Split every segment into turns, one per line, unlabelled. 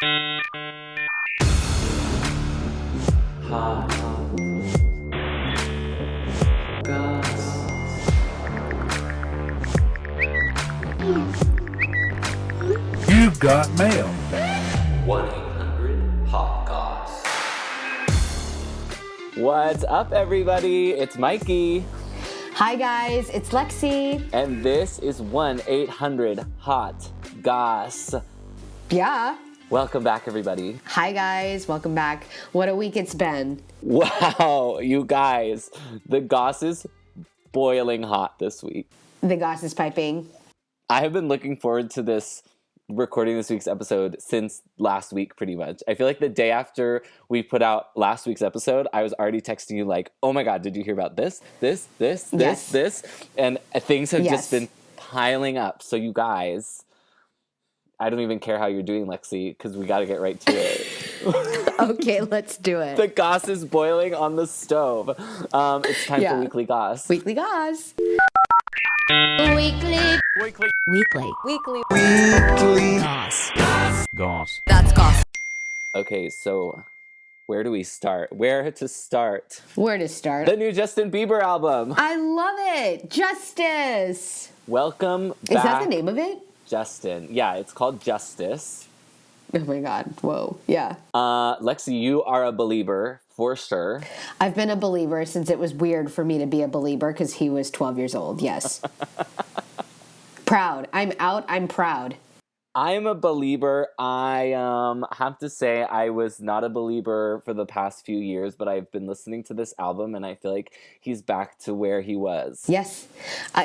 Hot Goss.
You've got mail.
1-800-HOT-GOSS.
What's up, everybody? It's Mikey.
Hi, guys. It's Lexi.
And this is 1-800-HOT-GOSS.
Yeah.
Welcome back, everybody.
Hi, guys. Welcome back. What a week it's been.
Wow, you guys. The Goss is boiling hot this week.
The Goss is piping.
I have been looking forward to recording this week's episode since last week, pretty much. I feel like the day after we put out last week's episode, I was already texting you like, oh my God, did you hear about this? This? And things have just been piling up. So you guys, I don't even care how you're doing, Lexi, because we got to get right to it.
Okay, let's do it.
The Goss is boiling on the stove. It's time for Weekly Goss.
Weekly Goss.
Weekly
Goss.
That's Goss.
Okay, so where do we start? Where to start?
Where to start?
The new Justin Bieber album.
I love it. Justice.
Welcome back.
Is that the name of it?
Justin. Yeah, it's called Justice.
Oh my God. Whoa. Yeah.
Lexi, you are a believer for sure.
I've been a believer since it was weird for me to be a believer because he was 12 years old. Yes. Proud. I'm out. I'm proud.
I'm a believer. I have to say I was not a believer for the past few years, but I've been listening to this album and I feel like he's back to where he was.
Yes.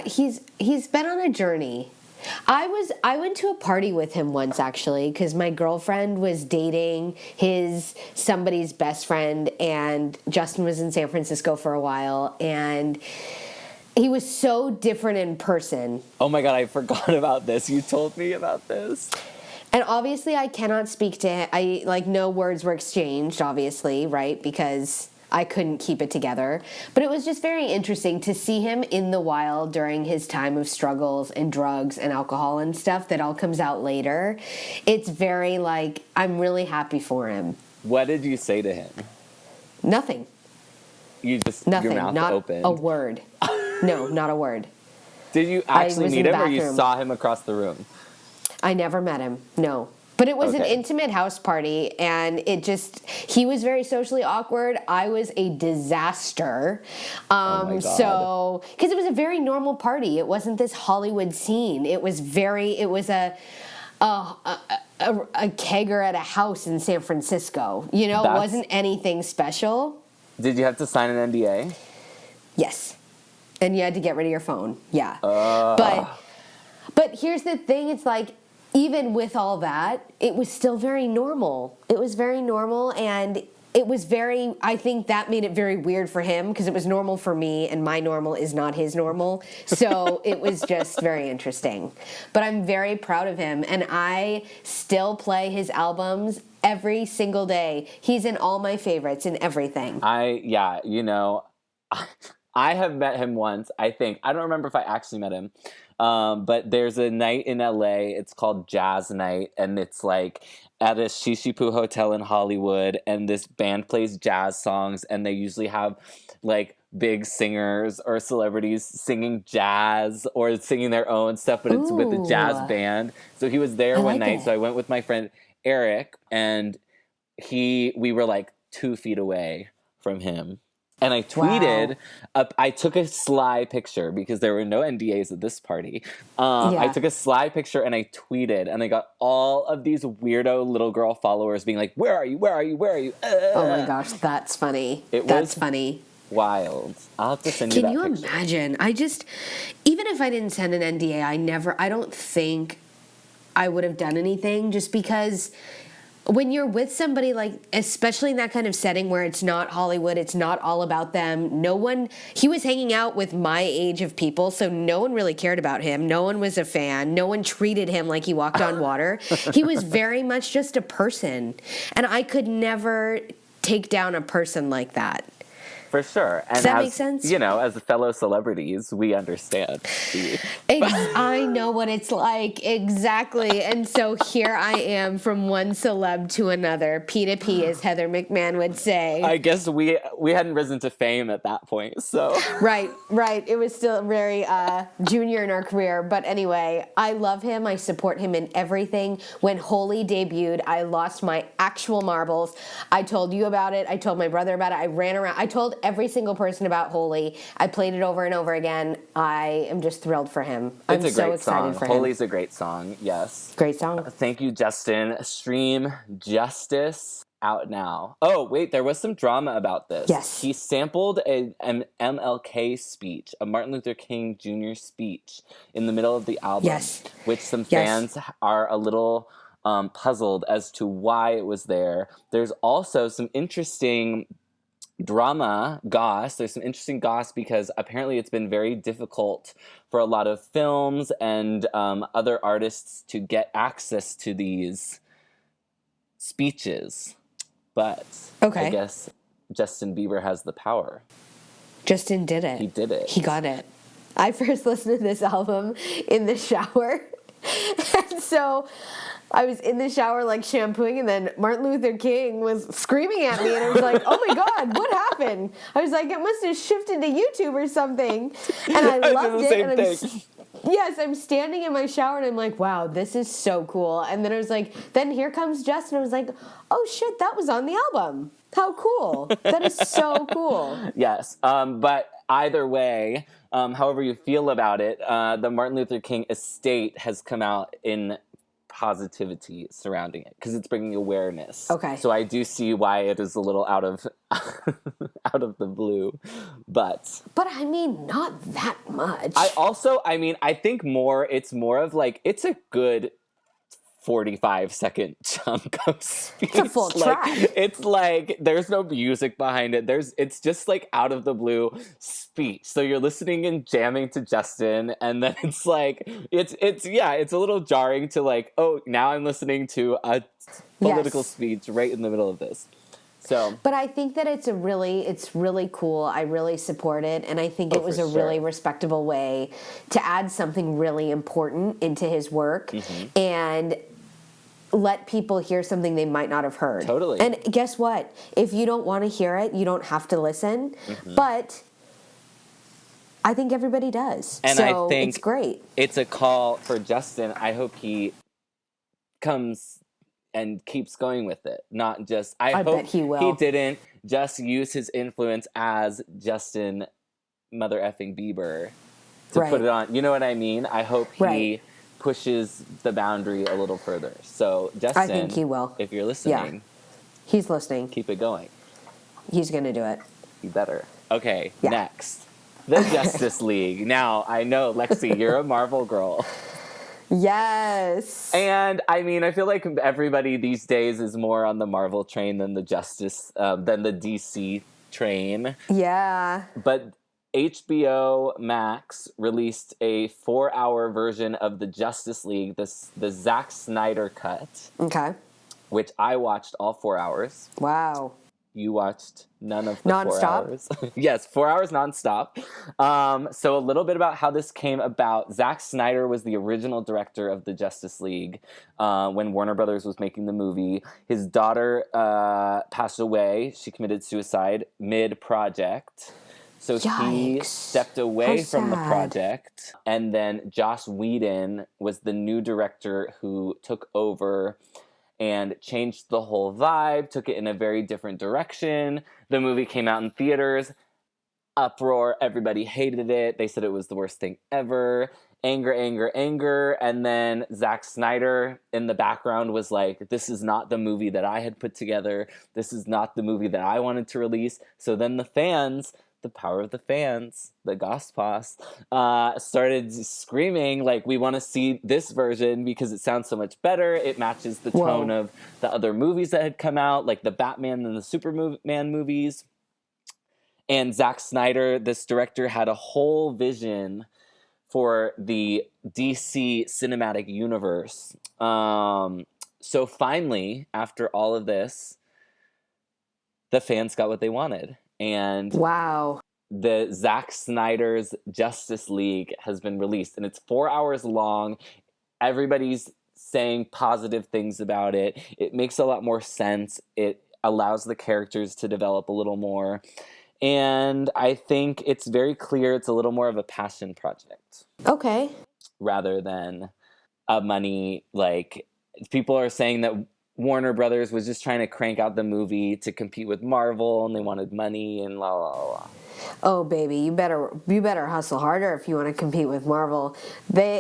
He's been on a journey. I went to a party with him once, actually, because my girlfriend was dating somebody's best friend, and Justin was in San Francisco for a while, and he was so different in person.
Oh my God, I forgot about this. You told me about this.
And obviously I cannot speak to him. No words were exchanged, obviously, right? Because I couldn't keep it together. But it was just very interesting to see him in the wild during his time of struggles and drugs and alcohol and stuff that all comes out later. It's very I'm really happy for him.
What did you say to him?
Nothing.
You just,
Nothing.
your mouth
Not
opened.
a word. No, not a word.
Did you actually meet him or you
bathroom.
saw him across the room?
I never met him. No. But it was an intimate house party, and he was very socially awkward. I was a disaster.
Oh my God.
So, because it was a very normal party. It wasn't this Hollywood scene. It was a kegger at a house in San Francisco. You know, it wasn't anything special.
Did you have to sign an NDA?
Yes. And you had to get rid of your phone. Yeah. But here's the thing. It's even with all that, it was still very normal. It was very normal, and it was I think that made it very weird for him because it was normal for me, and my normal is not his normal. So it was just very interesting. But I'm very proud of him, and I still play his albums every single day. He's in all my favorites and everything.
I have met him once, I think. I don't remember if I actually met him. But there's a night in LA, it's called Jazz Night, and it's at a Shishipu hotel in Hollywood, and this band plays jazz songs, and they usually have big singers or celebrities singing jazz or singing their own stuff, but it's with a jazz band. So he was there one night, so I went with my friend Eric, and we were 2 feet away from him. And I tweeted, I took a sly picture because there were no NDAs at this party. I took a sly picture and I tweeted, and I got all of these weirdo little girl followers being like, where are you? Where are you? Where are you?
Oh my gosh, that's funny. That's funny.
Wild. I'll have to send you that picture.
Can you imagine? Even if I didn't send an NDA, I don't think I would have done anything, just because when you're with somebody, especially in that kind of setting where it's not Hollywood, it's not all about them, he was hanging out with my age of people, so no one really cared about him. No one was a fan. No one treated him like he walked on water. He was very much just a person. And I could never take down a person like that.
For sure. And
Does that make sense?
You know, as fellow celebrities, we understand.
I know what it's like. Exactly. And so here I am from one celeb to another. P to P, as Heather McMahon would say.
I guess we hadn't risen to fame at that point, so.
Right. It was still very junior in our career. But anyway, I love him. I support him in everything. When Holy debuted, I lost my actual marbles. I told you about it. I told my brother about it. I ran around. I told every single person about Holy. I played it over and over again. I am just thrilled for him. I'm so excited for him.
Holy's a great song, yes.
Great song.
Thank you, Justin. Stream Justice out now. Oh, wait, there was some drama about this.
Yes.
He sampled an MLK speech, a Martin Luther King Jr. speech in the middle of the album.
Yes.
Which some fans are a little puzzled as to why it was there. There's also some interesting drama, goss. There's some interesting goss because apparently it's been very difficult for a lot of films and other artists to get access to these speeches. But I guess Justin Bieber has the power.
Justin did it.
He did it.
He got it. I first listened to this album in the shower. And so I was in the shower like shampooing, and then Martin Luther King was screaming at me, and I was like, oh my God, what happened? I was like, it must have shifted to YouTube or something. And I loved it. And I'm standing in my shower and I'm like, wow, this is so cool. And then I was like, then here comes Justin. I was like, oh shit, that was on the album. How cool. That is so cool.
Yes. But either way, however you feel about it, the Martin Luther King estate has come out in positivity surrounding it because it's bringing awareness. Okay. So I do see why it is a little out of out of the blue, but
I mean, not that much.
I think it's more of like it's a good 45-second chunk of speech.
It's a full track.
It's like there's no music behind it. It's just like out of the blue speech. So you're listening and jamming to Justin, and then it's like it's a little jarring to like, oh, now I'm listening to a political speech right in the middle of this. So,
but I think that it's really cool. I really support it, and I think it was a really respectable way to add something really important into his work and let people hear something they might not have heard.
Totally.
And guess what? If you don't want to hear it, you don't have to listen. But I think everybody does.
And
so
I think
it's great.
It's a call for Justin. I hope he comes and keeps going with it. Not just I hope
bet he will.
He didn't just use his influence as Justin mother effing Bieber to put it on. You know what I mean? I hope he pushes the boundary a little further. So Justin,
I think he will.
If you're listening,
he's listening.
Keep it going.
He's gonna do it.
You better. Okay, next. The Justice League. Now, I know, Lexi, you're a Marvel girl.
Yes.
And I mean, I feel like everybody these days is more on the Marvel train than the than the DC train.
Yeah.
But HBO Max released a 4-hour version of the Justice League, the Zack Snyder cut. Okay. Which I watched all 4 hours.
Wow.
You watched none of the 4 hours. Yes, 4 hours nonstop. So a little bit about how this came about. Zack Snyder was the original director of the Justice League when Warner Brothers was making the movie. His daughter passed away. She committed suicide mid-project. So he stepped away from the project. And then Joss Whedon was the new director who took over and changed the whole vibe, took it in a very different direction. The movie came out in theaters. Uproar. Everybody hated it. They said it was the worst thing ever. Anger, anger, anger. And then Zack Snyder in the background was like, this is not the movie that I had put together. This is not the movie that I wanted to release. So then the fans, the power of the fans, the Goss Posse, started screaming, like, we want to see this version because it sounds so much better. It matches the tone of the other movies that had come out, like the Batman and the Superman movies. And Zack Snyder, this director, had a whole vision for the DC cinematic universe. So finally, after all of this, the fans got what they wanted. and
Wow.
the Zack Snyder's Justice League has been released, and it's 4 hours long. Everybody's saying positive things about it. It makes a lot more sense. It allows the characters to develop a little more. And I think it's very clear it's a little more of a passion project.
Okay.
Rather than a money, like, people are saying that Warner Brothers was just trying to crank out the movie to compete with Marvel, and they wanted money and la la la.
Oh baby, you better hustle harder if you want to compete with Marvel. We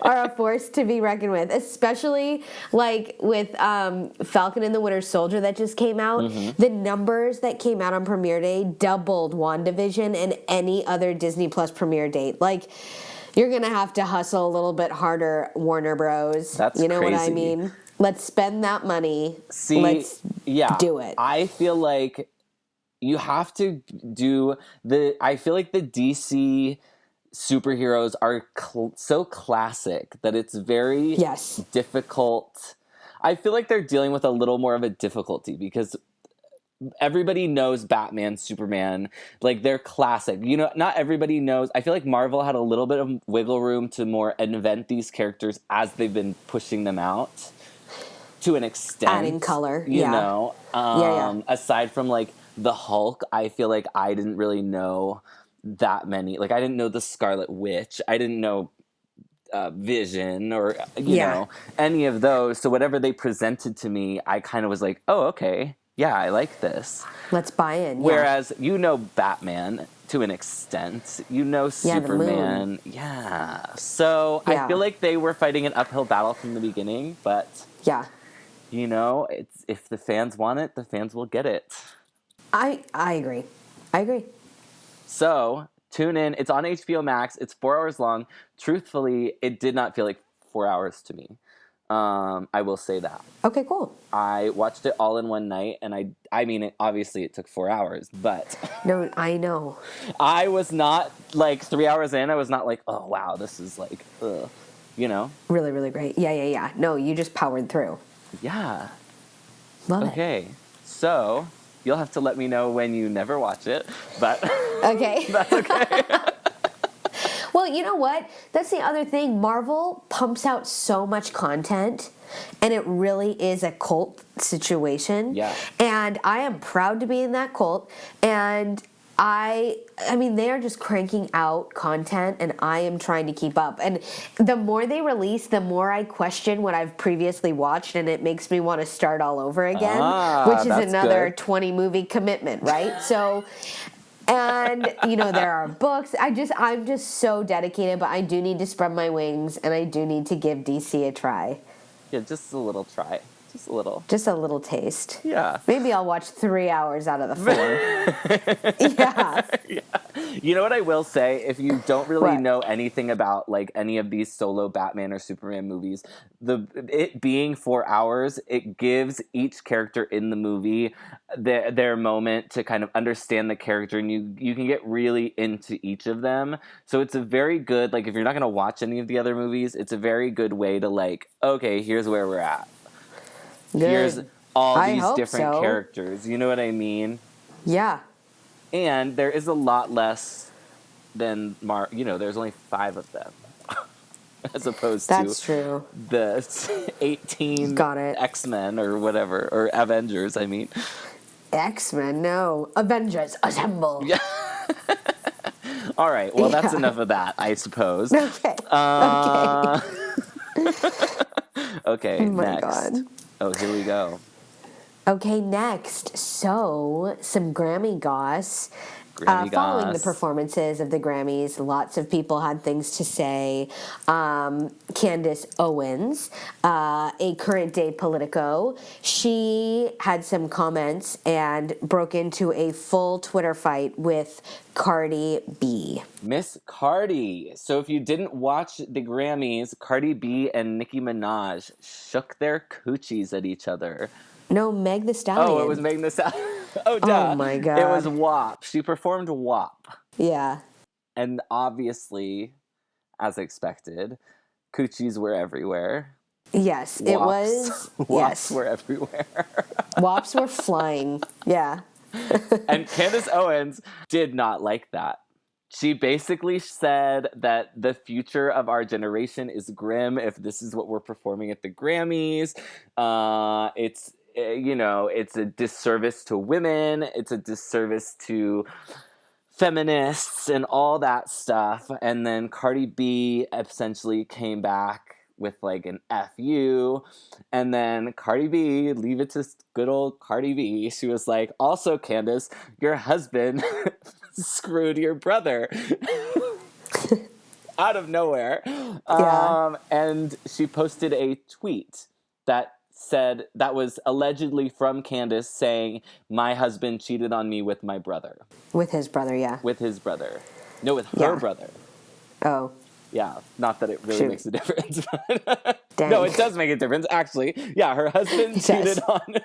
are a force to be reckoned with, especially like with Falcon and the Winter Soldier that just came out.
Mm-hmm.
The numbers that came out on premiere day doubled WandaVision and any other Disney Plus premiere date. Like, you're gonna have to hustle a little bit harder, Warner Bros.
That's
you know
crazy.
what I mean? Let's spend that money.
See,
Let's do it.
I feel like you have to do I feel like the DC superheroes are so classic that it's very difficult. I feel like they're dealing with a little more of a difficulty because everybody knows Batman, Superman, like, they're classic. You know, not everybody knows. I feel like Marvel had a little bit of wiggle room to more invent these characters as they've been pushing them out to an extent.
Adding color,
you know? Aside from, like, the Hulk, I feel like I didn't really know that many. Like, I didn't know the Scarlet Witch. I didn't know Vision or, you know, any of those. So whatever they presented to me, I kind of was like, oh, okay. Yeah, I like this.
Let's buy in.
Whereas you know Batman to an extent. You know Superman. Yeah. So I feel like they were fighting an uphill battle from the beginning, but you know, it's, if the fans want it, the fans will get it.
I agree.
So tune in. It's on HBO Max. It's 4 hours long. Truthfully, it did not feel like 4 hours to me. I will say that.
Okay, cool.
I watched it all in one night, and I mean, obviously it took 4 hours, but...
No, I know.
I was not, like, 3 hours in, I was not like, oh, wow, this is, like, ugh, you know?
Really, really great. Yeah. No, you just powered through.
Yeah.
Love it.
Okay, so you'll have to let me know when you never watch it, but...
Okay.
That's okay.
Well, you know what? That's the other thing. Marvel pumps out so much content, and it really is a cult situation.
Yeah.
And I am proud to be in that cult. And I mean, they are just cranking out content, and I am trying to keep up. And the more they release, the more I question what I've previously watched, and it makes me want to start all over again, which is another
good.
20 movie commitment, right? So... And, you know, there are books. I'm just so dedicated, but I do need to spread my wings, and I do need to give DC a try.
Yeah, just a little try. Just a little.
Just a little taste.
Yeah.
Maybe I'll watch 3 hours out of the 4. Yeah.
You know what I will say? If you don't really know anything about, like, any of these solo Batman or Superman movies, it being 4 hours, it gives each character in the movie their moment to kind of understand the character, and you can get really into each of them. So it's a very good, like, if you're not going to watch any of the other movies, it's a very good way to, like, okay, here's where we're at.
Good.
Here's all these different
so.
characters. You know what I mean?
Yeah.
And there is a lot less than there's only 5 of them. As opposed
That's
to
true.
The 18
Got it.
X-Men or whatever, or Avengers, I mean.
X-Men, no. Avengers, assemble.
Yeah. All right, well, that's enough of that, I suppose.
Okay.
Okay,
Oh my
next.
God.
Oh, here we go.
Okay, next. So, some Grammy goss.
Grammy
Following the
goss.
performances of the Grammys, lots of people had things to say. Candance Owens, a current day Politico, she had some comments and broke into a full Twitter fight with Cardi B.
Miss Cardi. So if you didn't watch the Grammys, Cardi B and Nicki Minaj shook their coochies at each other.
No, Meg the Stallion.
Oh, it was Meg the Stallion. Oh, duh.
Oh, my God.
It was WAP. She performed WAP.
Yeah.
And obviously, as expected, coochies were everywhere.
Yes, it was.
Wops
Yes.
were everywhere.
WAPs were flying. Yeah.
And Candance Owens did not like that. She basically said that the future of our generation is grim if this is what we're performing at the Grammys. It's a disservice to women. It's a disservice to feminists and all that stuff. And then Cardi B essentially came back with like an FU. And then Cardi B, leave it to good old Cardi B. She was like, also, Candice, your husband screwed your brother. Out of nowhere.
Yeah.
And she posted a tweet that said, that was allegedly from Candice saying, my husband cheated on me with my brother.
With his brother, yeah.
With his brother. No, with her
Yeah.
brother.
Oh.
Yeah, not that it really
Shoot.
makes a difference. But
Dang.
no, it does make a difference, actually. Yeah, her husband
It
cheated
does.
on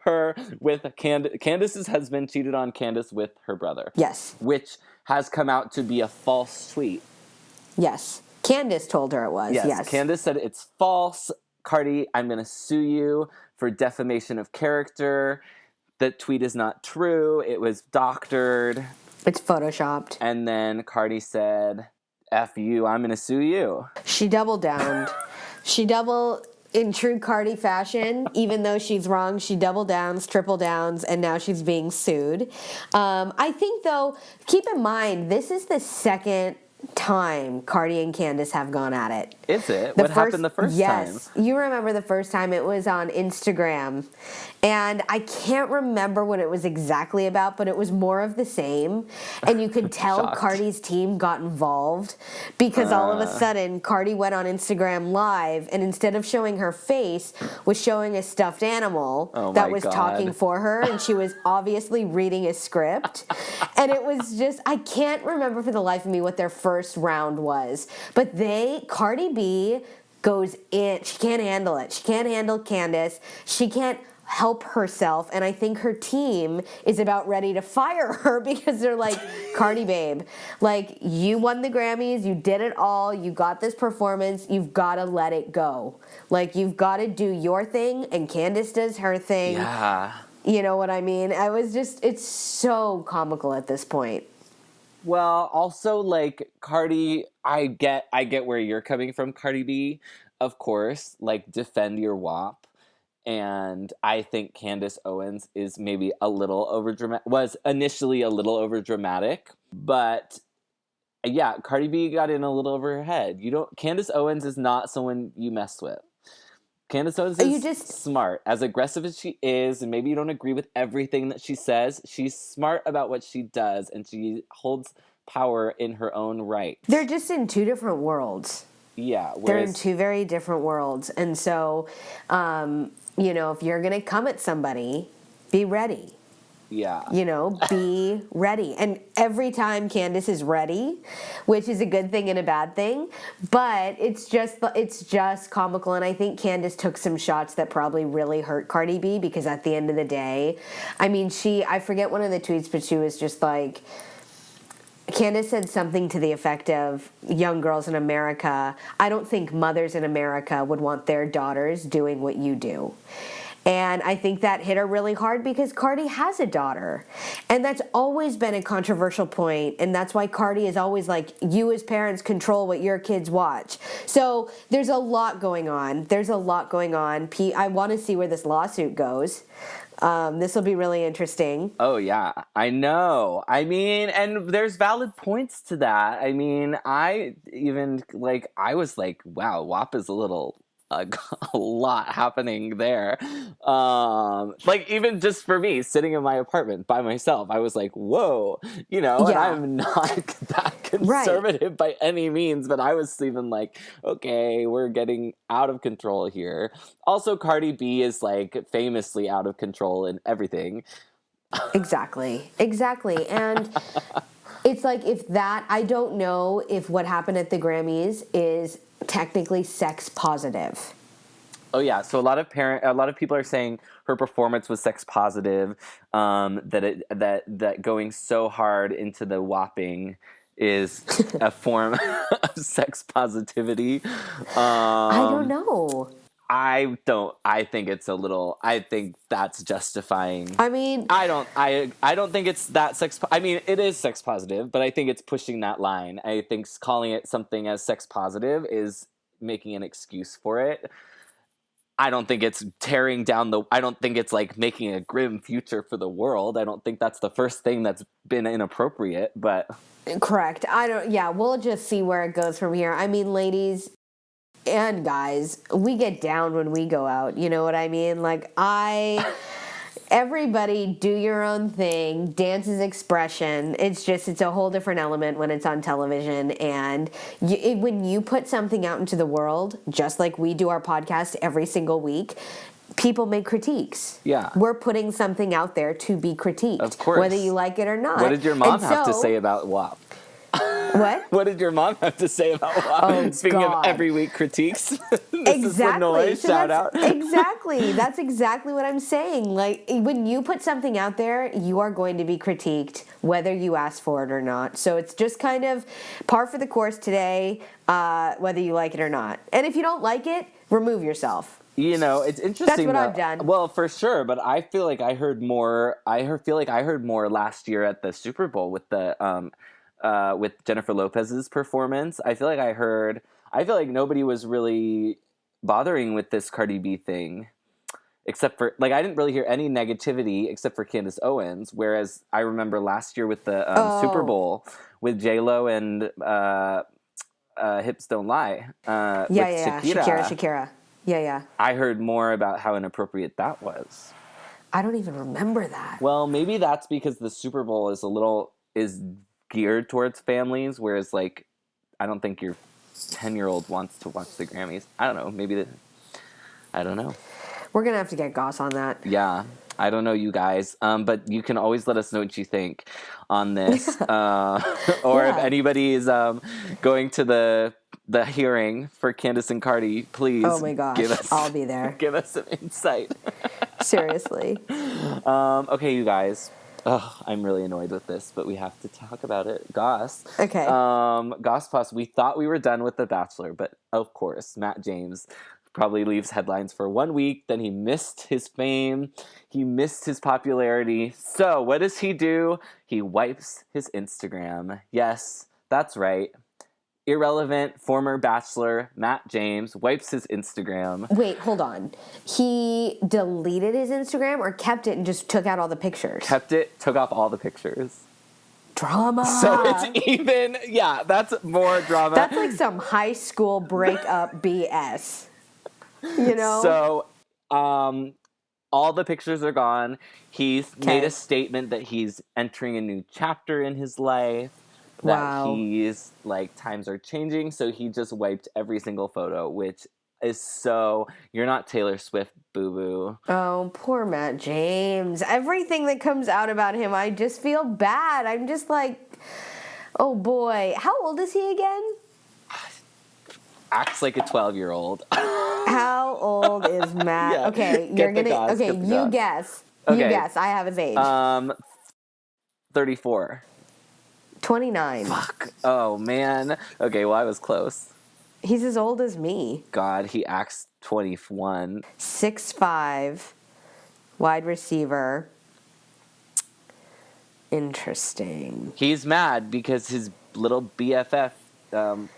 her with Candice's husband cheated on Candice with her brother.
Yes.
Which has come out to be a false tweet.
Yes. Candice told her it was. Yes.
Candice said it's false. Cardi, I'm going to sue you for defamation of character. The tweet is not true. It was doctored.
It's photoshopped.
And then Cardi said, F you, I'm going to sue you.
She doubled down. In true Cardi fashion, even though she's wrong, she double downs, triple downs, and now she's being sued. I think, though, keep in mind, this is the second time Cardi and Candice have gone at it.
Is it? What happened the first time?
Yes. You remember the first time it was on Instagram. And I can't remember what it was exactly about, but it was more of the same. And you could tell
Shocked.
Cardi's team got involved because all of a sudden Cardi went on Instagram Live and instead of showing her face, was showing a stuffed animal that was talking for her. And she was obviously reading a script. And it was just, I can't remember for the life of me what their first round was. But Cardi B goes in. She can't handle it. She can't handle Candice. She can't help herself, and I think her team is about ready to fire her because they're like, Cardi babe, like, you won the Grammys, you did it all, you got this performance, you've got to let it go. Like, you've got to do your thing, and Candice does her thing.
Yeah.
You know what I mean? It's so comical at this point.
Well, also, like, Cardi, I get where you're coming from, Cardi B, of course, like, defend your WAP. And I think Candance Owens is maybe a little overdramatic, was initially a little overdramatic, but yeah, Cardi B got in a little over her head. Candance Owens is not someone you mess with. Candance Owens is smart. As aggressive as she is, and maybe you don't agree with everything that she says, she's smart about what she does, and she holds power in her own right.
They're just in two different worlds.
Yeah.
They're in two very different worlds. And so, if you're going to come at somebody, be ready.
Yeah.
Be ready. And every time Candice is ready, which is a good thing and a bad thing, but it's just comical. And I think Candice took some shots that probably really hurt Cardi B because at the end of the day, I mean, I forget one of the tweets, but she was just like, Candice said something to the effect of, young girls in America, I don't think mothers in America would want their daughters doing what you do. And I think that hit her really hard because Cardi has a daughter. And that's always been a controversial point. And that's why Cardi is always like, you as parents control what your kids watch. So there's a lot going on. I want to see where this lawsuit goes. This will be really interesting.
Oh, yeah. I know. I mean, and there's valid points to that. I mean, I was like, wow, WAP is a lot happening there. Even just for me, sitting in my apartment by myself, I was like, whoa, and I'm not that conservative by any means, but I was even like, okay, we're getting out of control here. Also, Cardi B is like famously out of control in everything.
Exactly. And it's like, I don't know if what happened at the Grammys is technically sex positive.
Oh yeah, so a lot of people are saying her performance was sex positive. That going so hard into the whopping is a form of sex positivity.
I don't know.
I don't. I think it's a little. I think that's justifying.
I mean,
I don't think it's that sex. I mean, it is sex positive, but I think it's pushing that line. I think calling it something as sex positive is making an excuse for it. I don't think it's tearing down the. I don't think it's like making a grim future for the world. I don't think that's the first thing that's been inappropriate. But
correct. I don't. Yeah, we'll just see where it goes from here. I mean, ladies and guys, we get down when we go out. You know what I mean? Like everybody do your own thing. Dance is expression. It's a whole different element when it's on television. And when you put something out into the world, just like we do our podcast every single week, people make critiques.
Yeah.
We're putting something out there to be critiqued.
Of course.
Whether you like it or not.
What did your mom have to say about WAP?
What?
What did your mom have to say about WAP?
Oh,
Speaking
God.
of every week critiques.
Exactly.
Is Lenoy,
So
shout out.
Exactly. That's exactly what I'm saying. Like, when you put something out there, you are going to be critiqued, whether you ask for it or not. So it's just kind of par for the course today, whether you like it or not. And if you don't like it, remove yourself.
You know, it's interesting.
That's what I've done.
Well, for sure, but I feel like I heard more. Feel like I heard more last year at the Super Bowl with the with Jennifer Lopez's performance. I feel like nobody was really bothering with this Cardi B thing, except for I didn't really hear any negativity except for Candance Owens. Whereas I remember last year with the Super Bowl with J-Lo and Hips Don't Lie.
Shakira. Yeah.
I heard more about how inappropriate that was.
I don't even remember that.
Well, maybe that's because the Super Bowl is geared towards families, whereas I don't think your 10-year-old wants to watch the Grammys. I don't know. I don't know.
We're gonna have to get Goss on that.
Yeah, I don't know, you guys. But you can always let us know what you think on this, or if anybody is going to the hearing for Candice and Cardi, please.
Oh my gosh, I'll be there.
Give us some insight.
Seriously.
Okay, you guys. Oh, I'm really annoyed with this, but we have to talk about it. Goss.
Okay.
Goss Plus, we thought we were done with The Bachelor, but of course, Matt James probably leaves headlines for 1 week, then he missed his fame, he missed his popularity. So, what does he do? He wipes his Instagram. Yes, that's right. Irrelevant former Bachelor Matt James wipes his Instagram.
Wait, hold on. He deleted his Instagram or kept it and just took out all the pictures?
Kept it, took off all the pictures.
Drama.
So it's even, that's more drama.
That's like some high school breakup BS. You know?
So, all the pictures are gone. He's made a statement that he's entering a new chapter in his life. That he's times are changing, so he just wiped every single photo, which is so, you're not Taylor Swift, boo-boo.
Oh, poor Matt James. Everything that comes out about him, I just feel bad. I'm just like, oh boy. How old is he again?
Acts like a 12-year-old.
How old is Matt?
Yeah.
Okay, you guess.
Okay.
You guess. I have his age.
34.
29.
Fuck. Oh, man. Okay, well, I was close.
He's as old as me.
God, he acts 21.
6'5", wide receiver. Interesting.
He's mad because his little BFF,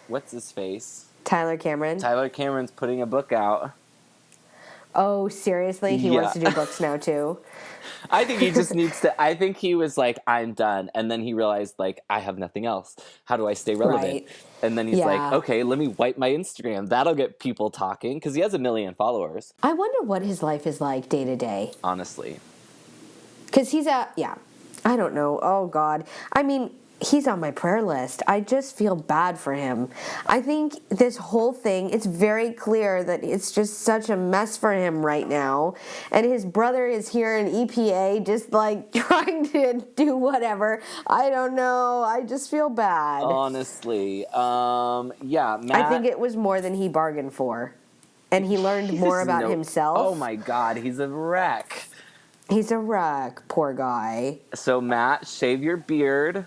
what's his face?
Tyler Cameron?
Tyler Cameron's putting a book out.
Oh, seriously? He wants to do books now, too?
I think he just needs to. I think he was like, I'm done. And then he realized, I have nothing else. How do I stay relevant?
Right.
And then he's like, okay, let me wipe my Instagram. That'll get people talking because he has 1 million followers.
I wonder what his life is like day to day.
Honestly.
Because he's I don't know. Oh, God. I mean, he's on my prayer list. I just feel bad for him. I think this whole thing, it's very clear that it's just such a mess for him right now. And his brother is here in EPA just trying to do whatever. I don't know. I just feel bad.
Honestly. Matt.
I think it was more than he bargained for. And he learned more about himself.
Oh my God, he's a wreck.
He's a wreck. Poor guy.
So Matt, shave your beard.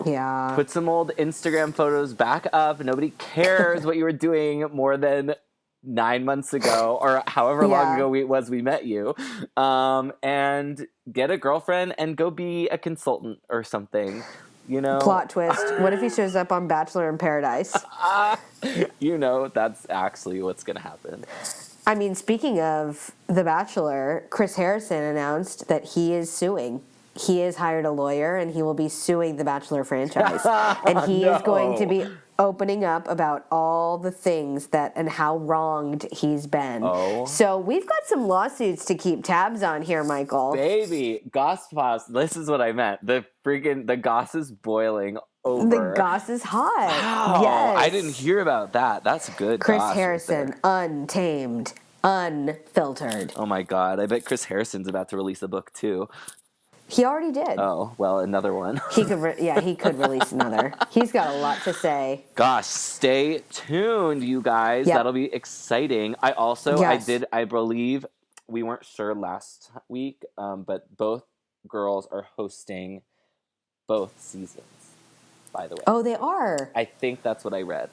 Yeah.
Put some old Instagram photos back up. Nobody cares what you were doing more than 9 months ago or however long ago we met you, and get a girlfriend and go be a consultant or something. You know,
Plot twist. What if he shows up on Bachelor in Paradise?
you know, that's actually what's going to happen.
I mean, speaking of The Bachelor, Chris Harrison announced that he is suing. He has hired a lawyer and he will be suing the Bachelor franchise. And he is going to be opening up about all the things that and how wronged he's been.
Oh.
So we've got some lawsuits to keep tabs on here, Michael.
Baby, Goss Pause. This is what I meant. The Goss is boiling over.
The Goss is hot.
Wow.
Yes.
I didn't hear about that. That's good.
Chris
Goss
Harrison,
right there.
untamed, unfiltered.
Oh my God. I bet Chris Harrison's about to release a book too.
He already did.
Oh, well, another one.
He could, he could release another. He's got a lot to say.
Gosh, stay tuned, you guys.
Yep.
That'll be exciting.
Yes.
I believe we weren't sure last week, but both girls are hosting both seasons, by the way.
Oh, they are.
I think that's what I read.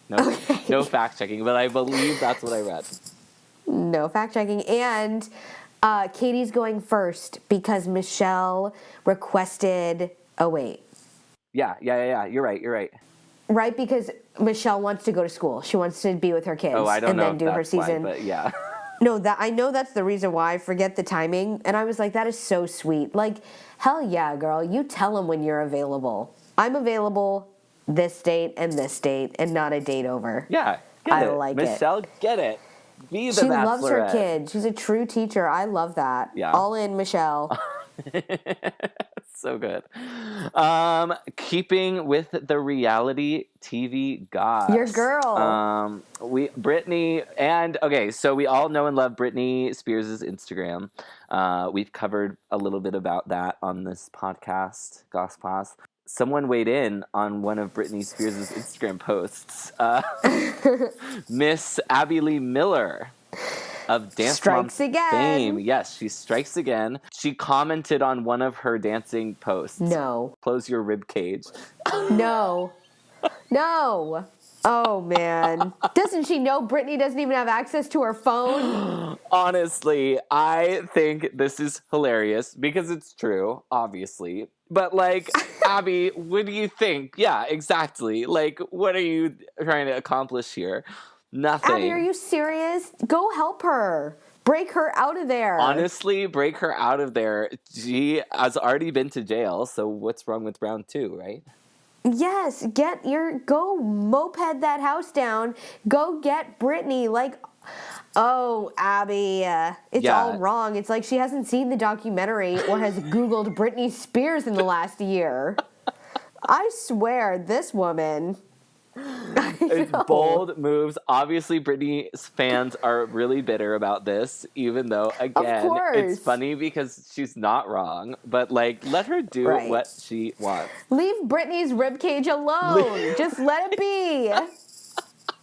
No fact checking, but I believe that's what I read.
No fact checking. And Katie's going first because Michelle requested. Oh, wait.
Yeah. You're right.
Right, because Michelle wants to go to school. She wants to be with her kids.
Oh, I don't
and
know.
then do her
That's why,
season.
but yeah.
No, I know that's the reason why. I forget the timing. And I was like, that is so sweet. Like, hell yeah, girl. You tell them when you're available. I'm available this date, and not a date over.
Yeah.
I like it.
Michelle, get it. Be the
She loves her
Bachelorette.
kids. She's a true teacher. I love that.
Yeah.
All in, Michelle.
So good. Keeping with the reality TV goss.
Your girl.
Britney, and okay, so we all know and love Britney Spears' Instagram. We've covered a little bit about that on this podcast, Goss Pass. Someone weighed in on one of Britney Spears' Instagram posts. Miss Abby Lee Miller of Dance
Strikes
Moms
again.
fame. Yes, she strikes again. She commented on one of her dancing posts.
No.
Close your rib cage.
No. No. Oh, man. Doesn't she know Britney doesn't even have access to her phone?
Honestly, I think this is hilarious because it's true, obviously. But, like, Abby, what do you think? Yeah, exactly. Like, what are you trying to accomplish here? Nothing.
Abby, are you serious? Go help her. Break her out of there.
Honestly, break her out of there. She has already been to jail, so what's wrong with round 2, right?
Yes, go moped that house down. Go get Britney. Like, oh, Abby, it's all wrong. It's like she hasn't seen the documentary or has Googled Britney Spears in the last year. I swear, this woman.
It's bold moves. Obviously, Britney's fans are really bitter about this, even though, again, it's funny because she's not wrong. But, like, let her do what she wants.
Leave Britney's ribcage alone. Just let it be.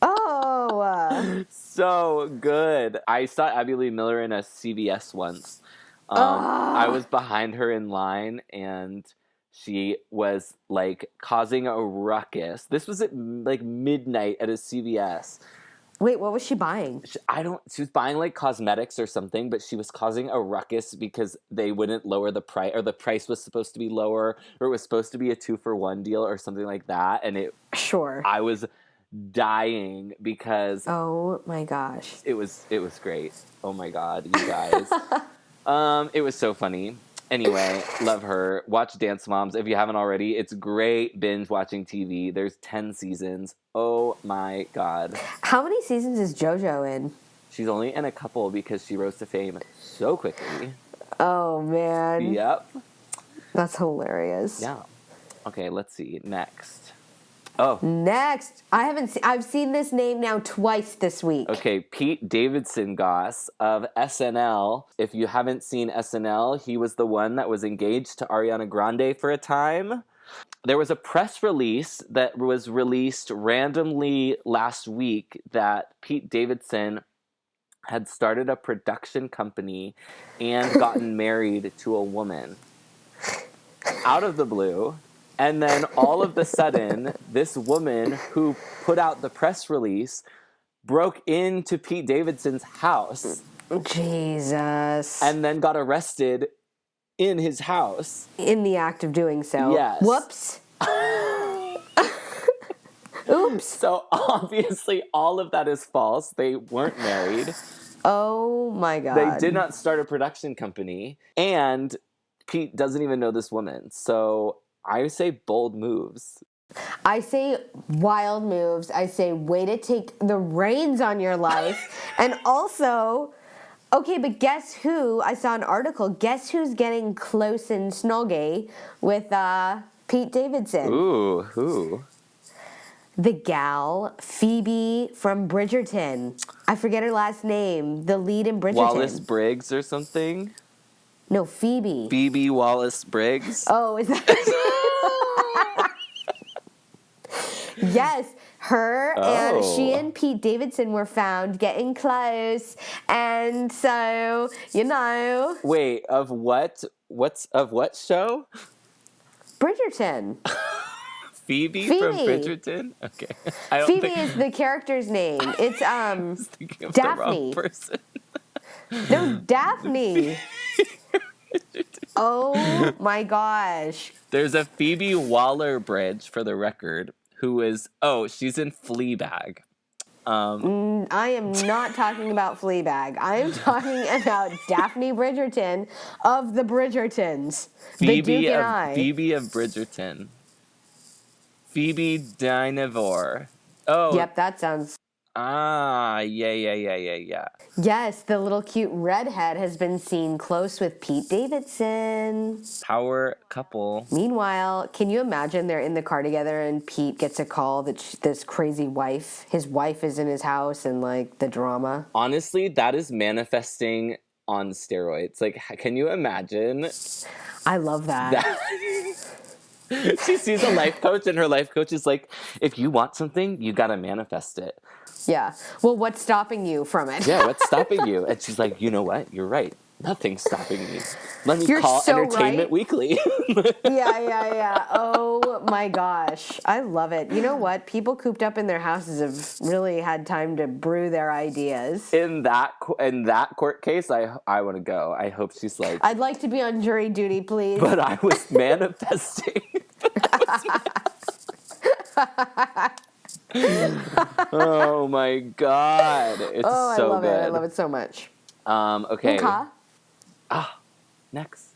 Oh.
So good. I saw Abby Lee Miller in a CVS once. I was behind her in line, and she was, like, causing a ruckus. This was at, like, midnight at a CVS.
Wait, what was she buying?
She was buying, like, cosmetics or something, but she was causing a ruckus because they wouldn't lower the price, or the price was supposed to be lower, or it was supposed to be a 2-for-1 deal or something like that. And I was dying because
oh my gosh,
it was great. Oh my God, you guys. It was so funny. Anyway, love her. Watch Dance Moms if you haven't already. It's great binge watching TV. There's 10 seasons. Oh my God.
How many seasons is JoJo in?
She's only in a couple because she rose to fame so quickly.
Oh man.
Yep.
That's hilarious.
Yeah. Okay, let's see. Next. Oh.
Next. I've seen this name now twice this week.
Okay, Pete Davidson Goss of SNL. If you haven't seen SNL, he was the one that was engaged to Ariana Grande for a time. There was a press release that was released randomly last week that Pete Davidson had started a production company and gotten married to a woman. Out of the blue. And then all of the sudden, this woman who put out the press release broke into Pete Davidson's house
Jesus.
and then got arrested in his house.
In the act of doing so.
Yes.
Whoops. Oops.
So obviously all of that is false. They weren't married.
Oh my God.
They did not start a production company. And Pete doesn't even know this woman. So I say bold moves.
I say wild moves. I say way to take the reins on your life. And also, okay, but guess who? I saw an article. Guess who's getting close and snoggy with Pete Davidson?
Ooh, who?
The gal, Phoebe from Bridgerton. I forget her last name. The lead in Bridgerton.
Wallace Briggs or something?
No, Phoebe.
Phoebe Wallace Briggs?
Oh, is that? Yes, her and she and Pete Davidson were found getting close, and so
Wait, of what? Of what show?
Bridgerton.
Phoebe from Bridgerton? Okay. I don't
Phoebe is the character's name. It's
thinking of
Daphne.
the wrong person.
No, Daphne. Oh my gosh.
There's a Phoebe Waller-Bridge, for the record, who is, she's in Fleabag.
I am not talking about Fleabag. I am talking about Daphne Bridgerton of the Bridgertons. The Duke and I.
Phoebe of Bridgerton. Phoebe Dynevor. Oh.
Yep, that sounds...
Yeah.
Yes, the little cute redhead has been seen close with Pete Davidson.
Power couple.
Meanwhile, can you imagine they're in the car together and Pete gets a call that this crazy his wife is in his house, and like the drama?
Honestly, that is manifesting on steroids. Like, can you imagine?
I love that.
She sees a life coach and her life coach is like, if you want something, you gotta manifest it.
Yeah. Well, what's stopping you from it?
Yeah, what's stopping you? And she's like, you know what? You're right. Nothing's stopping me. Let me
You're
call
so
Entertainment
right.
Weekly.
Yeah. Oh my gosh. I love it. You know what? People cooped up in their houses have really had time to brew their ideas.
In that court case, I want to go. I hope she's like,
I'd like to be on jury duty, please.
but I was manifesting. Oh my God. It's so good.
I love it so much.
Okay. Next.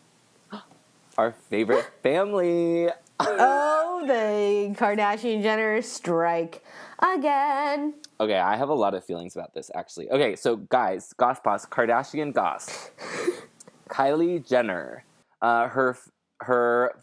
Our favorite family.
Oh, the Kardashian Jenner strike again.
Okay, I have a lot of feelings about this, actually. Okay, so guys, Goss Boss, Kardashian Goss. Kylie Jenner, her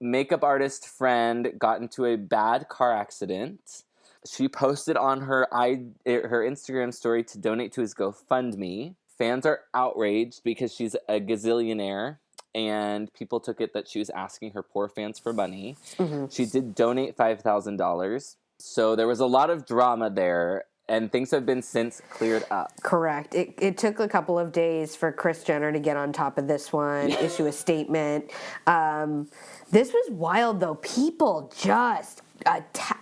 makeup artist friend got into a bad car accident. She posted on her Instagram story to donate to his GoFundMe. Fans are outraged because she's a gazillionaire, and people took it that she was asking her poor fans for money. Mm-hmm. She did donate $5,000. So there was a lot of drama there, and things have been since cleared up.
Correct. It took a couple of days for Kris Jenner to get on top of this one, issue a statement. This was wild, though. People just...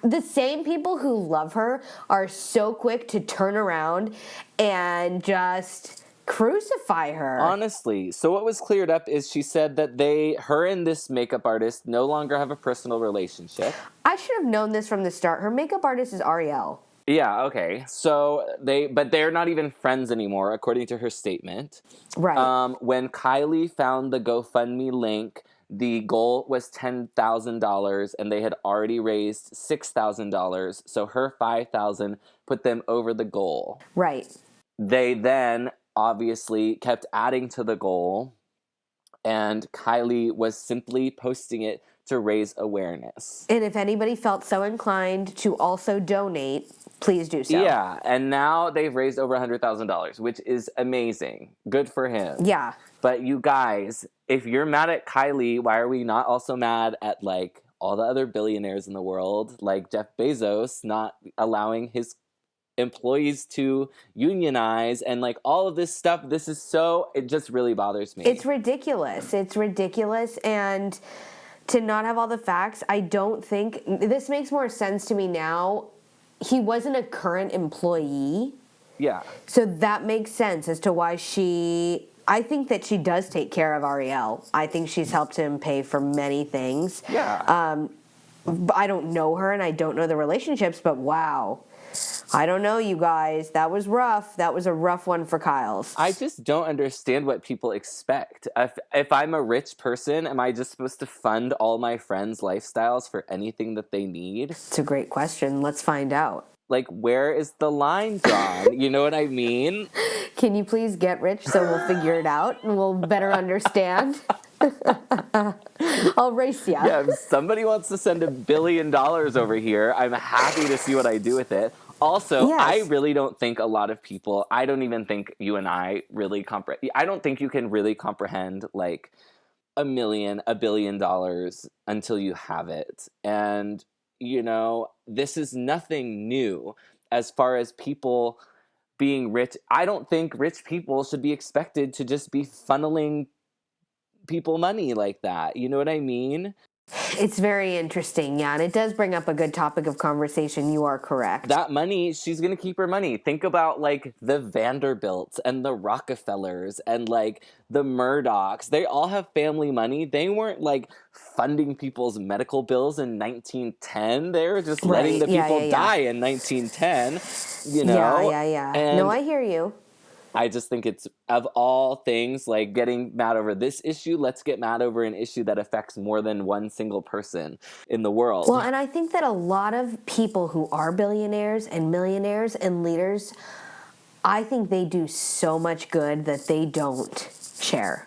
the same people who love her are so quick to turn around and just crucify her.
Honestly. So what was cleared up is she said that her and this makeup artist no longer have a personal relationship.
I should have known this from the start. Her makeup artist is Ariel.
Yeah, okay. So they're not even friends anymore, according to her statement.
Right.
When Kylie found the GoFundMe link, the goal was $10,000, and they had already raised $6,000. So her $5,000 put them over the goal.
Right.
They then obviously kept adding to the goal, and Kylie was simply posting it to raise awareness.
And if anybody felt so inclined to also donate, please do so.
Yeah, and now they've raised over $100,000, which is amazing. Good for him.
Yeah.
But you guys, if you're mad at Kylie, why are we not also mad at, like, all the other billionaires in the world, like Jeff Bezos not allowing his employees to unionize and, like, all of this stuff? It just really bothers me.
It's ridiculous. And to not have all the facts, I don't think... This makes more sense to me now he wasn't a current employee.
Yeah.
So that makes sense as to why I think that she does take care of Ariel. I think she's helped him pay for many things.
Yeah.
I don't know her and I don't know the relationships, but wow. I don't know, you guys. That was rough. That was a rough one for Kyle's.
I just don't understand what people expect. If I'm a rich person, am I just supposed to fund all my friends' lifestyles for anything that they need?
It's a great question. Let's find out.
Like, where is the line drawn? You know what I mean?
Can you please get rich so we'll figure it out and we'll better understand? I'll race ya.
Yeah, if somebody wants to send $1 billion over here, I'm happy to see what I do with it. Also,
Yes.
I really don't think a lot of people, I don't even think you and I really comprehend, I don't think you can really comprehend like $1 billion until you have it. And, you know, this is nothing new as far as people being rich. I don't think rich people should be expected to just be funneling people money like that. You know what I mean?
It's very interesting, yeah, and it does bring up a good topic of conversation. You are correct.
That money, she's going to keep her money. Think about, like, the Vanderbilts and the Rockefellers and, like, the Murdochs. They all have family money. They weren't, like, funding people's medical bills in 1910. They were just letting the people die in 1910, you know?
Yeah.
And
no, I hear you.
I just think it's, of all things, like getting mad over this issue, let's get mad over an issue that affects more than one single person in the world.
Well, and I think that a lot of people who are billionaires and millionaires and leaders, I think they do so much good that they don't share.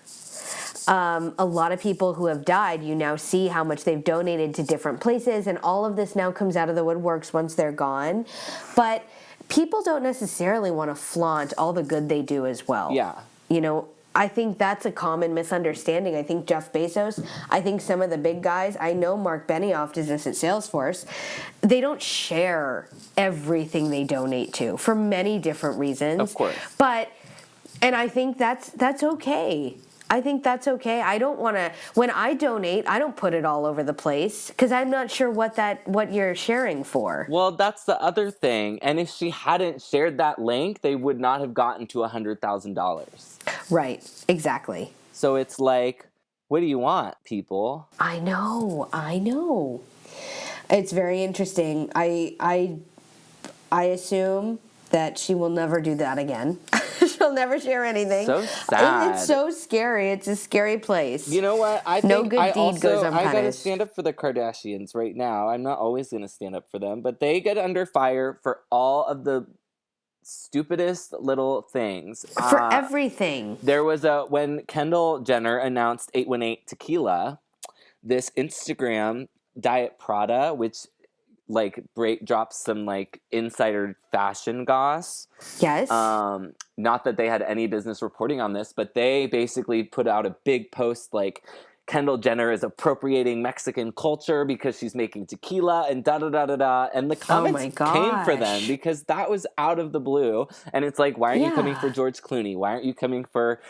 A lot of people who have died, you now see how much they've donated to different places, and all of this now comes out of the woodworks once they're gone. But people don't necessarily want to flaunt all the good they do as well.
Yeah.
You know, I think that's a common misunderstanding. I think Jeff Bezos, I think some of the big guys, I know Mark Benioff does this at Salesforce, they don't share everything they donate to for many different reasons.
Of course.
And I think that's okay. I think that's okay. I don't want to, when I donate, I don't put it all over the place because I'm not sure what you're sharing for.
Well, that's the other thing. And if she hadn't shared that link, they would not have gotten to $100,000.
Right. Exactly.
So it's like, what do you want, people?
I know. It's very interesting. I assume that she will never do that again. She'll never share anything.
So sad.
It's so scary. It's a scary place.
You know what? I think
no good deed goes unpunished.
I gotta stand up for the Kardashians right now. I'm not always gonna stand up for them, but they get under fire for all of the stupidest little things.
For everything.
There was when Kendall Jenner announced 818 Tequila, this Instagram Diet Prada, which like drops some like insider fashion goss.
Yes.
Not that they had any business reporting on this, but they basically put out a big post like Kendall Jenner is appropriating Mexican culture because she's making tequila and da-da-da-da-da. And the comments came for them because that was out of the blue. And it's like, why aren't you coming for George Clooney? Why aren't you coming for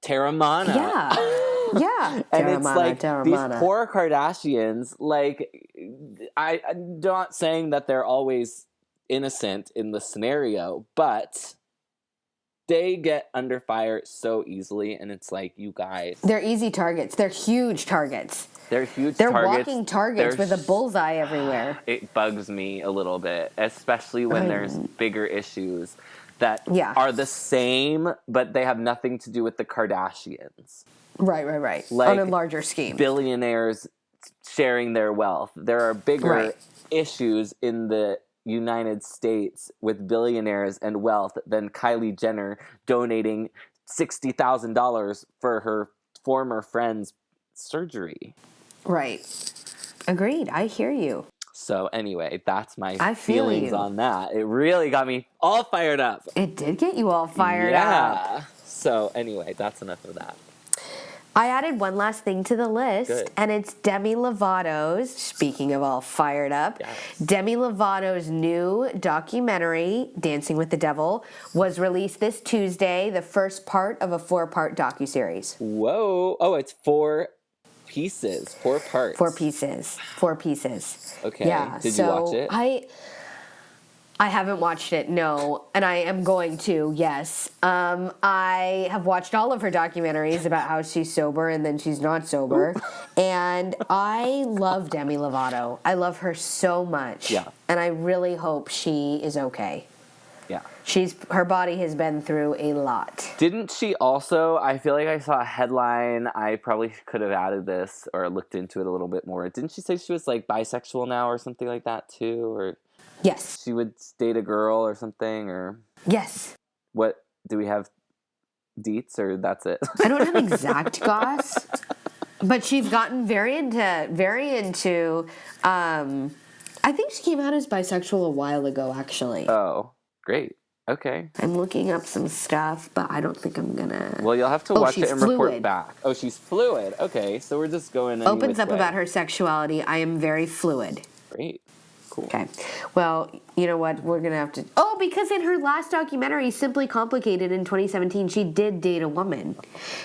Terramana?
Yeah.
And it's like these poor Kardashians, like, I'm not saying that they're always innocent in the scenario, but they get under fire so easily, and it's like, you guys.
They're easy targets. They're huge targets.
They're huge
They're
targets.
walking targets with a bullseye everywhere.
It bugs me a little bit, especially when there's bigger issues that are the same, but they have nothing to do with the Kardashians.
Right.
Like,
on a larger scheme.
Billionaires sharing their wealth. There are bigger issues in the United States with billionaires and wealth than Kylie Jenner donating $60,000 for her former friend's surgery.
Right. Agreed. I hear you.
So anyway, that's my
feel
feelings
you.
on that. It really got me all fired up.
It did get you all fired up.
Yeah. So anyway, that's enough of that.
I added one last thing to the list, and it's Demi Lovato's, speaking of all fired up, Demi Lovato's new documentary, Dancing with the Devil, was released this Tuesday, the first part of a 4-part docuseries.
Whoa. Oh, it's 4 pieces, 4 parts.
4 pieces. 4 pieces.
Okay.
Yeah.
Did you watch it?
I haven't watched it, no, and I am going to, yes. I have watched all of her documentaries about how she's sober and then she's not sober, and I love Demi Lovato. I love her so much,
Yeah.
and I really hope she is okay.
Yeah.
Her body has been through a lot.
Didn't she also, I feel like I saw a headline, I probably could have added this or looked into it a little bit more. Didn't she say she was like bisexual now or something like that too? Or
Yes.
she would date a girl or something? Or
Yes.
what, do we have deets or that's it?
I don't have exact goss, but she's gotten very into. I think she came out as bisexual a while ago, actually.
Oh, great. Okay.
I'm looking up some stuff, but I don't think I'm gonna.
Well, you'll have to watch
she's
it and report
fluid.
back. Oh, she's fluid. Okay, so we're just going any
Opens
which
up
way.
about her sexuality. I am very fluid.
Great. Cool.
Okay. Well, you know what? We're going to have to... Oh, because in her last documentary, Simply Complicated, in 2017, she did date a woman.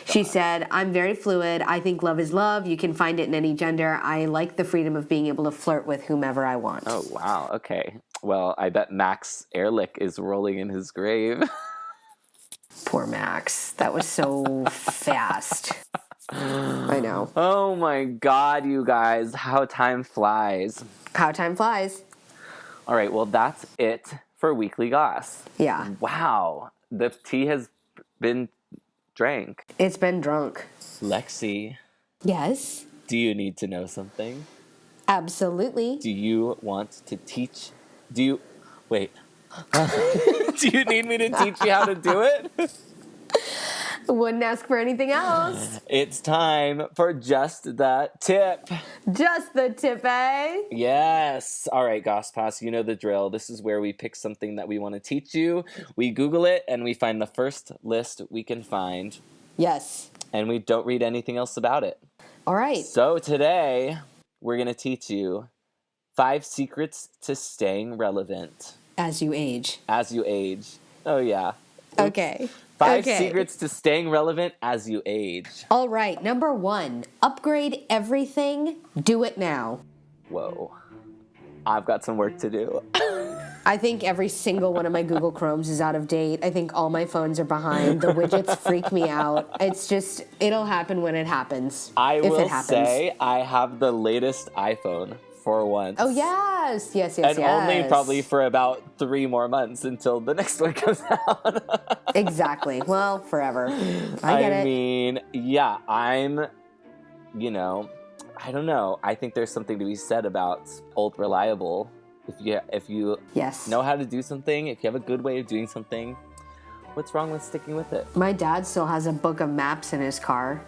She said, I'm very fluid. I think love is love. You can find it in any gender. I like the freedom of being able to flirt with whomever I want.
Oh, wow. Okay. Well, I bet Max Ehrlich is rolling in his grave.
Poor Max. That was so fast. I know.
Oh my God, you guys. How time flies.
How time flies.
All right. Well, that's it for Weekly Goss.
Yeah.
Wow. The tea has been drank.
It's been drunk.
Lexi,
Yes.
do you need to know something?
Absolutely.
Do you want to teach? Wait. Do you need me to teach you how to do it?
Wouldn't ask for anything else.
It's time for Just the Tip.
Just the tip, eh?
Yes. All right, Goss Pass, you know the drill. This is where we pick something that we want to teach you. We Google it, and we find the first list we can find.
Yes.
And we don't read anything else about it.
All right.
So today, we're going to teach you 5 secrets to staying relevant
As you age.
as you age. Oh, yeah.
Okay.
5
Okay.
secrets to staying relevant as you age.
All right. Number 1, upgrade everything. Do it now.
Whoa. I've got some work to do.
I think every single one of my Google Chromes is out of date. I think all my phones are behind. The widgets freak me out. It's just, it'll happen when it happens.
I
if
will
it happens.
say I have the latest iPhone for once.
Oh, yes. Yes.
And only probably for about 3 more months until the next one comes out.
Exactly. Well, forever. I get it.
mean, yeah, I'm, I don't know. I think there's something to be said about old reliable. If you
Yes.
know how to do something, if you have a good way of doing something, what's wrong with sticking with it?
My dad still has a book of maps in his car.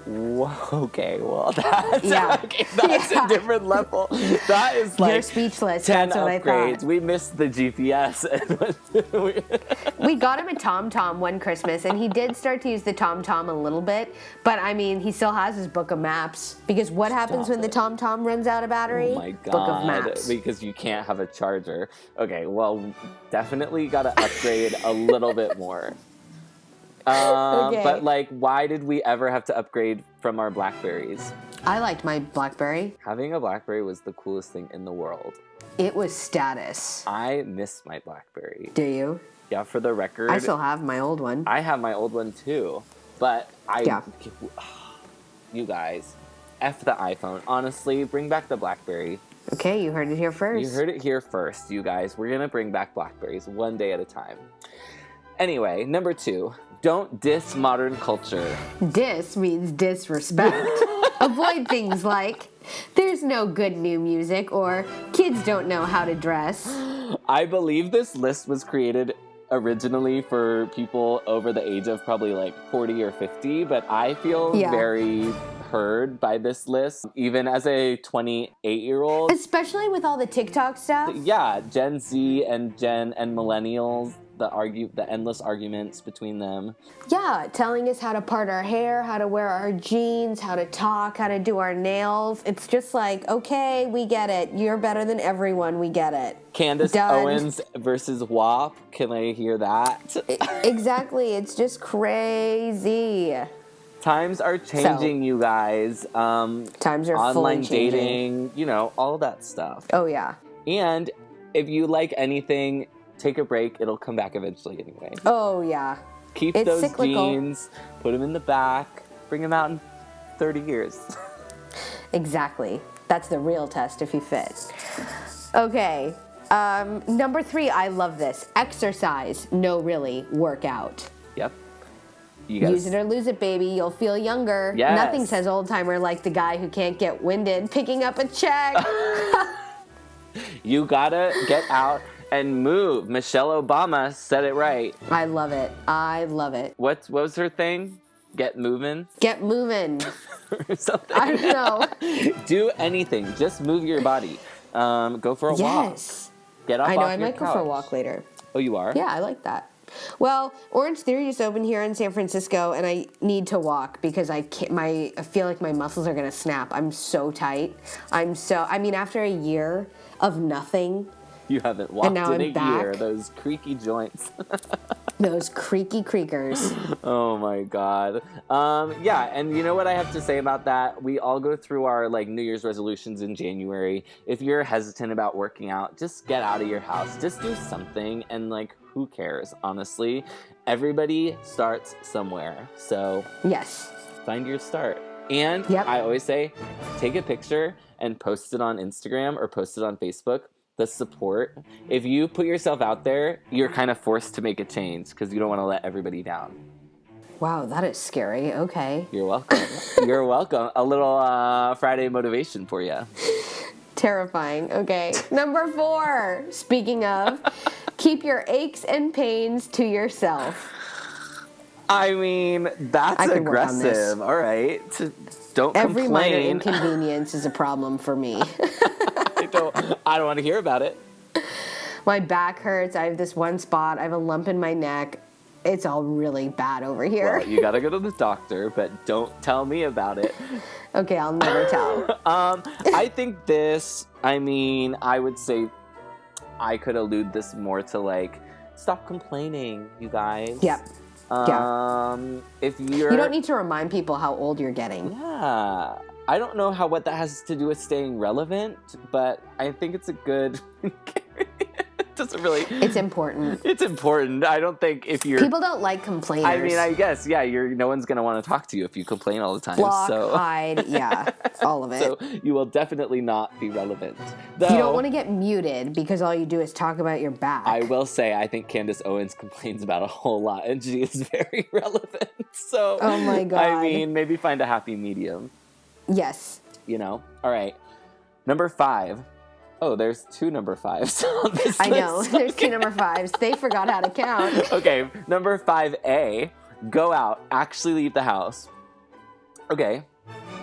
Whoa, okay, well, that's,
Yeah.
that's
Yeah.
a different level. That is like
You're speechless.
10
That's what I
upgrades.
thought.
We missed the GPS.
We got him a TomTom one Christmas, and he did start to use the TomTom a little bit. But I mean, he still has his book of maps. Because what happens when the TomTom runs out of battery?
Oh my God.
Book of maps.
Because you can't have a charger. Okay, well, definitely got to upgrade a little bit more.
Okay.
But, like, why did we ever have to upgrade from our Blackberries?
I liked my BlackBerry.
Having a Blackberry was the coolest thing in the world.
It was status.
I miss my Blackberry.
Do you?
Yeah, for the record.
I still have my old one.
I have my old one too. But
Yeah.
You guys, F the iPhone. Honestly, bring back the Blackberry.
Okay, you heard it here first.
You heard it here first, you guys. We're going to bring back Blackberries one day at a time. Anyway, number 2. Don't diss modern culture.
Dis means disrespect. Avoid things like, there's no good new music, or kids don't know how to dress.
I believe this list was created originally for people over the age of probably like 40 or 50, but I feel very heard by this list, even as a 28-year-old.
Especially with all the TikTok stuff.
Yeah, Gen Z and millennials, the endless arguments between them.
Yeah, telling us how to part our hair, how to wear our jeans, how to talk, how to do our nails. It's just like, okay, we get it. You're better than everyone. We get it.
Candice
Done.
Owens versus WAP. Can I hear that?
Exactly. It's just crazy.
Times are changing, you guys.
Times are
online
fully changing.
dating, all that stuff.
Oh, yeah.
And if you like anything, take a break. It'll come back eventually anyway.
Oh, yeah.
Keep
It's
those
cyclical.
jeans, put them in the back, bring them out in 30 years.
Exactly. That's the real test if you fit. Okay. Number 3, I love this. Exercise. No, really. Workout.
Yep. You guys,
Use it or lose it, baby. You'll feel younger.
Yes.
Nothing says old timer like the guy who can't get winded picking up a check.
you gotta get out and move. Michelle Obama said it right.
I love it. I love it.
What was her thing? Get moving
Get moving.
or something?
I don't know.
Do anything. Just move your body. Go for a walk.
Yes.
Get up
I know.
off
I
your
might go for a
couch.
walk later.
Oh, you are?
Yeah, I like that. Well, Orange Theory just opened here in San Francisco, and I need to walk because I can't. I feel like my muscles are gonna snap. I'm so tight. I mean, after a year of nothing,
You haven't walked
now
in
I'm
a
back.
year. Those creaky joints.
those creaky creakers.
Oh my god. Yeah, and you know what I have to say about that? We all go through our like New Year's resolutions in January. If you're hesitant about working out, just get out of your house. Just do something, and like, who cares, honestly? Everybody starts somewhere. So
Yes.
find your start. And
Yep.
I always say, take a picture and post it on Instagram or post it on Facebook. The support. If you put yourself out there, you're kind of forced to make a change because you don't want to let everybody down.
Wow, that is scary. Okay.
You're welcome. You're welcome. A little Friday motivation for you.
Terrifying. Okay. Number 4. Speaking of, keep your aches and pains to yourself.
I mean, that's
I could work on this.
aggressive. All right. Don't
Every minor
complain.
inconvenience is a problem for me.
I don't want to hear about it.
My back hurts. I have this one spot. I have a lump in my neck. It's all really bad over here.
Well, you got to go to the doctor, but don't tell me about it.
Okay, I'll never tell.
I think this, I mean, I would say I could allude this more to like, stop complaining, you guys.
Yep.
If you're...
You don't need to remind people how old you're getting.
Yeah. I don't know what that has to do with staying relevant, but I think it's a good... It doesn't really...
It's important.
It's important. I don't think if you're...
People don't like complainers.
I mean, I guess, yeah, no one's going to want to talk to you if you complain all the time.
Block,
so...
hide, yeah, all of it.
So you will definitely not be relevant. Though,
You don't want to get muted because all you do is talk about your back.
I will say, I think Candance Owens complains about a whole lot, and she is very relevant. So,
Oh my God.
I mean, maybe find a happy medium,
Yes.
you know? All right. Number 5. Oh, there's 2 number 5s on this
I know.
list.
There's 2 number 5s. They forgot how to count.
Okay, number 5A, go out, actually leave the house. Okay,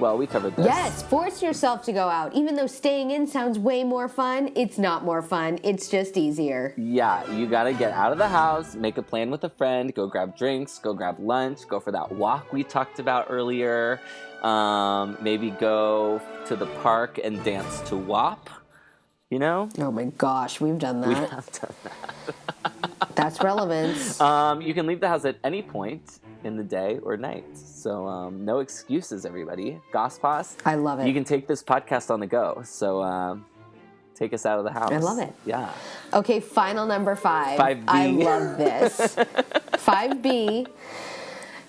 well, we covered this.
Yes, force yourself to go out. Even though staying in sounds way more fun, it's not more fun. It's just easier.
Yeah, you gotta get out of the house, make a plan with a friend, go grab drinks, go grab lunch, go for that walk we talked about earlier. Maybe go to the park and dance to WAP, you know?
Oh my gosh, we've done that.
We have done that.
That's relevance.
You can leave the house at any point in the day or night. So no excuses, everybody. Goss Pass.
I love it.
You can take this podcast on the go. So take us out of the house.
I love it.
Yeah.
Okay, final number 5.
5B.
I love this. 5B.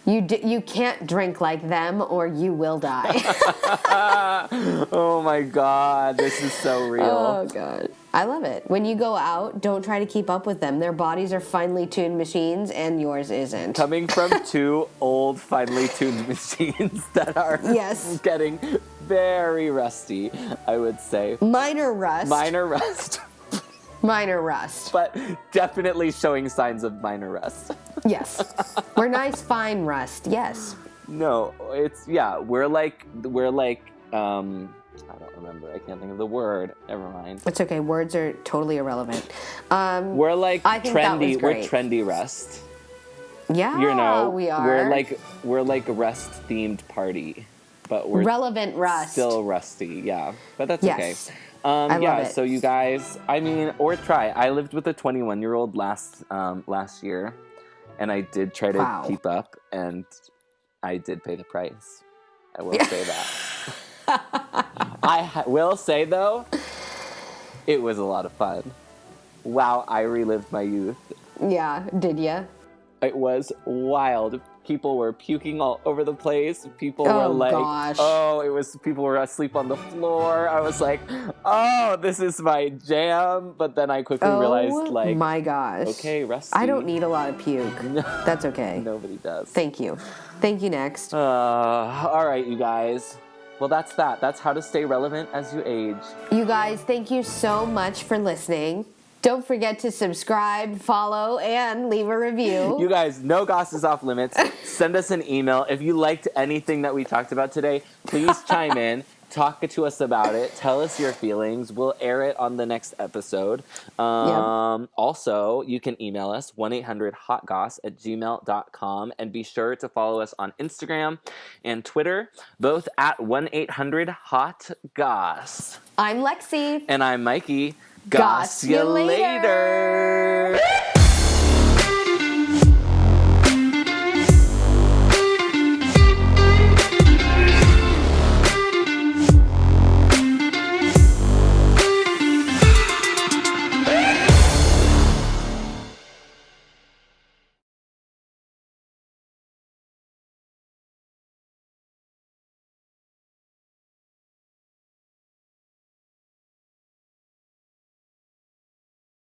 You can't drink like them or you will die.
Oh my God, this is so real.
Oh God. I love it. When you go out, don't try to keep up with them. Their bodies are finely tuned machines and yours isn't.
Coming from 2 old, finely tuned machines that are
Yes.
getting very rusty, I would say.
Minor rust.
Minor rust,
Minor rust.
but definitely showing signs of minor rust.
Yes. We're nice, fine rust. Yes.
No, we're like, I don't remember. I can't think of the word. Never mind.
It's okay. Words are totally irrelevant.
We're like
I think that was
trendy. We're
great.
trendy rust.
Yeah,
You know,
we are.
We're like a rust themed party, but we're
relevant rust.
still rusty. Yeah, but that's
Yes.
okay.
I
yeah.
love it.
So you guys, I mean, or try. I lived with a 21-year-old last year, and I did try to
Wow.
keep up, and I did pay the price. I will say that. I will say though, it was a lot of fun. Wow, I relived my youth.
Yeah, did ya?
It was wild. People were puking all over the place. People were like,
gosh.
People were asleep on the floor. I was like, oh, this is my jam. But then I quickly realized, like,
my gosh.
okay, Rusty.
I don't need a lot of puke. That's okay.
Nobody does.
Thank you. Thank you, next.
All right, you guys. Well, that's that. That's how to stay relevant as you age.
You guys, thank you so much for listening. Don't forget to subscribe, follow, and leave a review.
You guys, no Goss is off limits. Send us an email. If you liked anything that we talked about today, please chime in. Talk to us about it. Tell us your feelings. We'll air it on the next episode. Also, you can email us, 1-800-HOTGOSS@gmail.com. And be sure to follow us on Instagram and Twitter, both at 1-800-HOTGOSS.
I'm Lexi.
And I'm Mikey.
Goss you later.